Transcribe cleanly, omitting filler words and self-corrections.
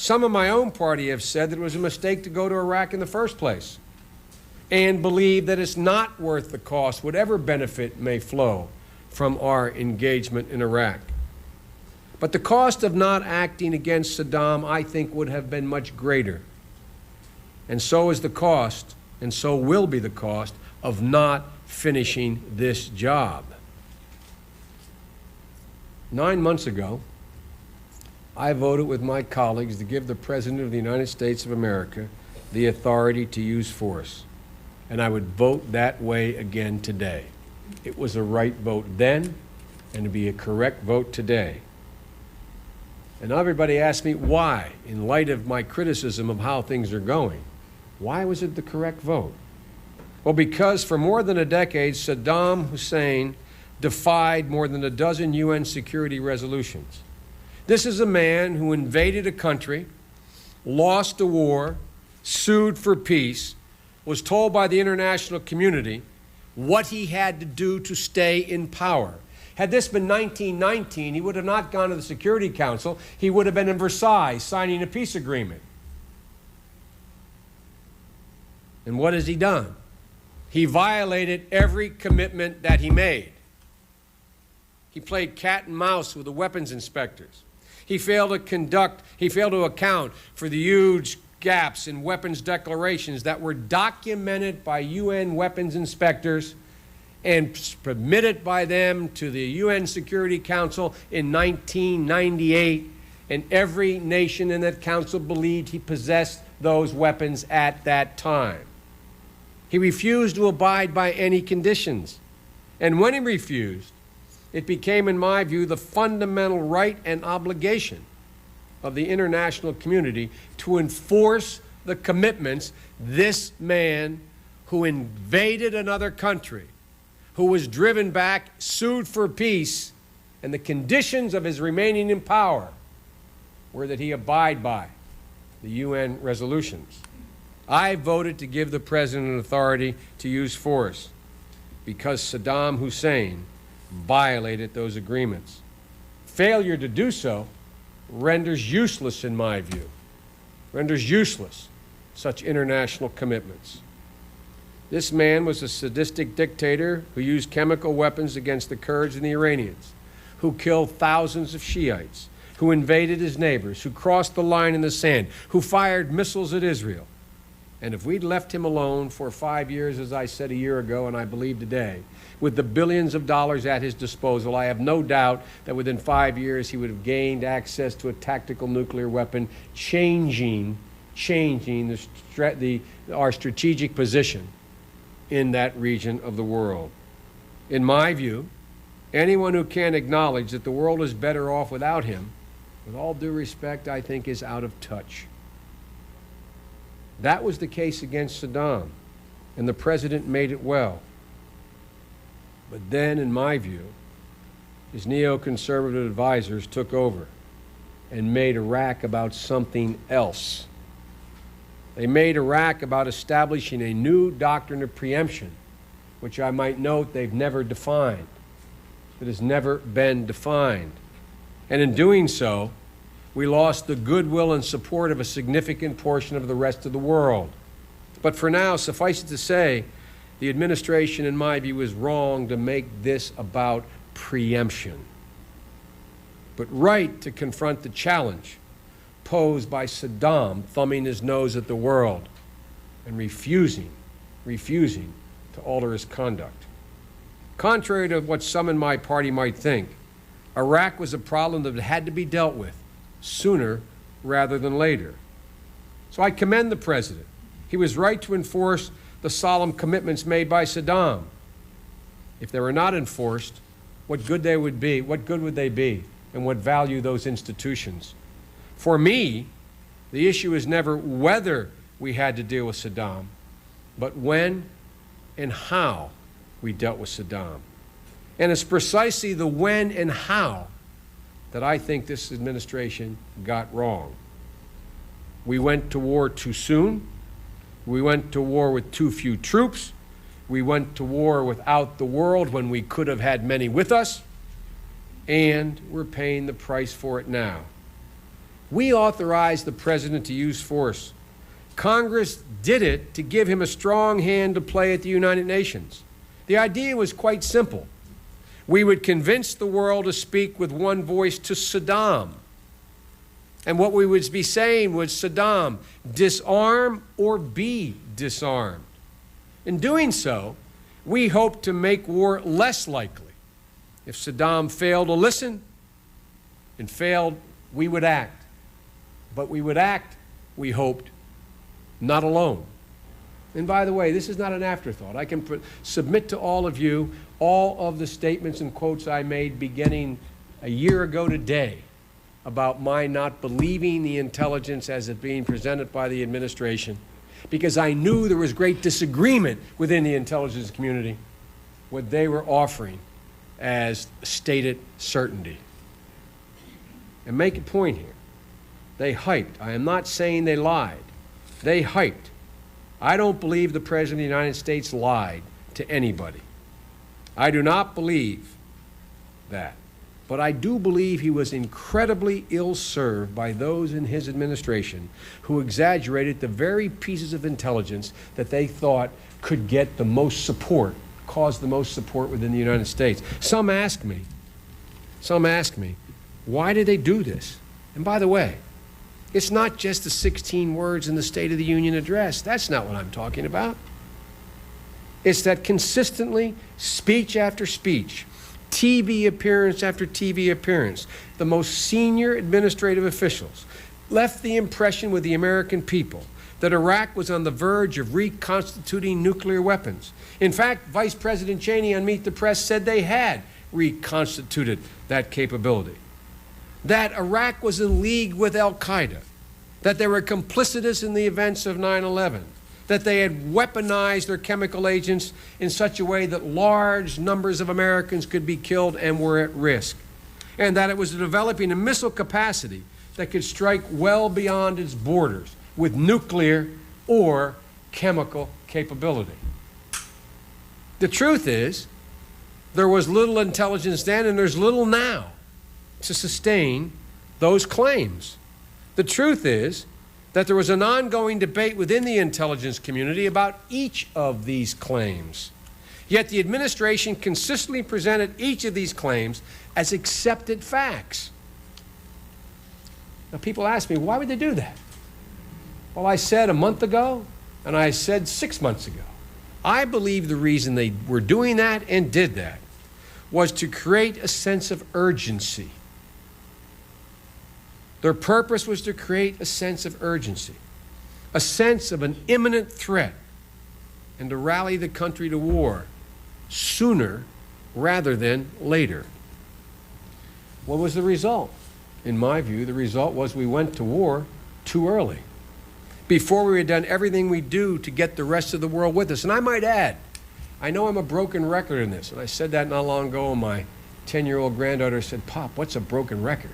Some of my own party have said that it was a mistake to go to Iraq in the first place and believe that it's not worth the cost, whatever benefit may flow from our engagement in Iraq. But the cost of not acting against Saddam, I think, would have been much greater. And so is the cost, and so will be the cost, of not finishing this job. 9 months ago, I voted with my colleagues to give the President of the United States of America the authority to use force. And I would vote that way again today. It was a right vote then, and it'd be a correct vote today. And everybody asked me why, in light of my criticism of how things are going. Why was it the correct vote? Well, because for more than a decade, Saddam Hussein defied more than a dozen UN security resolutions. This is a man who invaded a country, lost a war, sued for peace, was told by the international community what he had to do to stay in power. Had this been 1919, he would have not gone to the Security Council. He would have been in Versailles signing a peace agreement. And what has he done? He violated every commitment that he made. He played cat and mouse with the weapons inspectors. He failed to account for the huge gaps in weapons declarations that were documented by UN weapons inspectors and submitted by them to the UN Security Council in 1998, and every nation in that council believed he possessed those weapons at that time. He refused to abide by any conditions, and when he refused, it became, in my view, the fundamental right and obligation of the international community to enforce the commitments this man who invaded another country, who was driven back, sued for peace, and the conditions of his remaining in power were that he abide by the UN resolutions. I voted to give the President an authority to use force because Saddam Hussein violated those agreements. Failure to do so renders useless, in my view, renders useless such international commitments. This man was a sadistic dictator who used chemical weapons against the Kurds and the Iranians, who killed thousands of Shiites, who invaded his neighbors, who crossed the line in the sand, who fired missiles at Israel. And if we'd left him alone for 5 years, as I said a year ago, and I believe today, with the billions of dollars at his disposal, I have no doubt that within 5 years he would have gained access to a tactical nuclear weapon, changing our strategic position in that region of the world. In my view, anyone who can't acknowledge that the world is better off without him, with all due respect, I think is out of touch. That was the case against Saddam, and the President made it well. But then, in my view, his neoconservative advisors took over and made Iraq about something else. They made Iraq about establishing a new doctrine of preemption, which I might note they've never defined. It has never been defined. And in doing so, we lost the goodwill and support of a significant portion of the rest of the world. But for now, suffice it to say, the administration, in my view, is wrong to make this about preemption, but right to confront the challenge posed by Saddam thumbing his nose at the world and refusing to alter his conduct. Contrary to what some in my party might think, Iraq was a problem that had to be dealt with sooner rather than later. So I commend the President. He was right to enforce the solemn commitments made by Saddam. If they were not enforced, what good would they be, and what value those institutions? For me, the issue is never whether we had to deal with Saddam, but when and how we dealt with Saddam. And it's precisely the when and how that I think this administration got wrong. We went to war too soon. We went to war with too few troops. We went to war without the world when we could have had many with us. And we're paying the price for it now. We authorized the president to use force. Congress did it to give him a strong hand to play at the United Nations. The idea was quite simple. We would convince the world to speak with one voice to Saddam. And what we would be saying was, Saddam, disarm or be disarmed. In doing so, we hoped to make war less likely. If Saddam failed to listen and failed, we would act. But we would act, we hoped, not alone. And by the way, this is not an afterthought. I can submit to all of you all of the statements and quotes I made beginning a year ago today about my not believing the intelligence as it being presented by the administration, because I knew there was great disagreement within the intelligence community what they were offering as stated certainty. And make a point here. They hyped. I am not saying they lied. They hyped. I don't believe the President of the United States lied to anybody. I do not believe that. But I do believe he was incredibly ill-served by those in his administration who exaggerated the very pieces of intelligence that they thought could get the most support, cause the most support within the United States. Some ask me, why did they do this? And by the way, it's not just the 16 words in the State of the Union address. That's not what I'm talking about. It's that consistently, speech after speech, TV appearance after TV appearance, the most senior administrative officials left the impression with the American people that Iraq was on the verge of reconstituting nuclear weapons. In fact, Vice President Cheney on Meet the Press said they had reconstituted that capability. That Iraq was in league with al-Qaeda, that they were complicitous in the events of 9/11, that they had weaponized their chemical agents in such a way that large numbers of Americans could be killed and were at risk, and that it was developing a missile capacity that could strike well beyond its borders with nuclear or chemical capability. The truth is, there was little intelligence then and there's little now to sustain those claims. The truth is that there was an ongoing debate within the intelligence community about each of these claims. Yet the administration consistently presented each of these claims as accepted facts. Now people ask me, why would they do that? Well, I said a month ago, and I said 6 months ago. I believe the reason they were doing that and did that was to create a sense of urgency. Their purpose was to create a sense of urgency, a sense of an imminent threat, and to rally the country to war sooner rather than later. What was the result? In my view, the result was we went to war too early, before we had done everything we do to get the rest of the world with us. And I might add, I know I'm a broken record in this, and I said that not long ago, and my 10-year-old granddaughter said, "Pop, what's a broken record?"